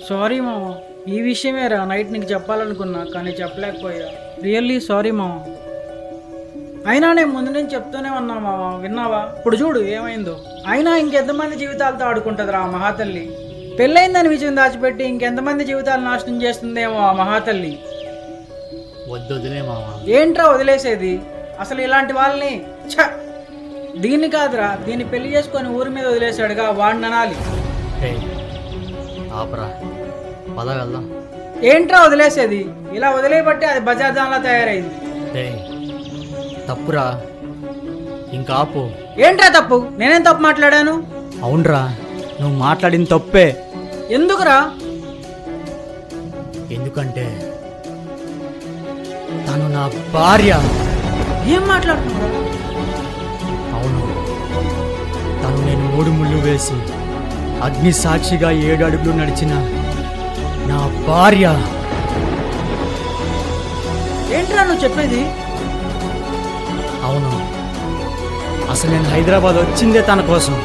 Sorry మామ, ఈ విషయమేరా night నీకు చెప్పాలనుకున్నా కానీ చెప్పలేకపోయా. రియల్లీ సారీ మామ. అయినా నేను ముందు నుంచి చెప్తూనే ఉన్నా మామ, విన్నావా? ఇప్పుడు చూడు ఏమైందో. అయినా ఇంకెంతమంది జీవితాలతో ఆడుకుంటుందిరా ఆ మహాతల్లి. పెళ్ళైందని విజయం దాచిపెట్టి ఇంకెంతమంది జీవితాలు నాశనం చేస్తుందేమో ఆ మహాతల్లి. వద్దులే మామ. ఏంట్రా వదిలేసేది? అసలు ఇలాంటి వాళ్ళని దీన్ని కాదురా, దీన్ని పెళ్లి చేసుకొని ఊరి మీద వదిలేశాడుగా వాడిని అనాలి. ఆపరా, పద వెళ్దాం. ఏంట్రా వదిలేసేది? ఇలా వదిలేయబట్టి అది బజార్ దానిలా తయారైంది. తప్పురా, ఇంకా ఆపు. ఏంట్రా తప్పు? నేనేం తప్పు మాట్లాడాను? అవునరా, నువ్వు మాట్లాడిన తప్పే. ఎందుకురా? ఎందుకంటే తను నా భార్య. ఏం మాట్లాడుతున్నా? అవును, తను నేను 3 ముళ్ళు వేసి అగ్ని సాక్షిగా 7 అడుగులు నడిచిన నా భార్య. ఏంట్రా నువ్వు చెప్పేది? అవును, అసలు నేను హైదరాబాద్ వచ్చిందే తన కోసం.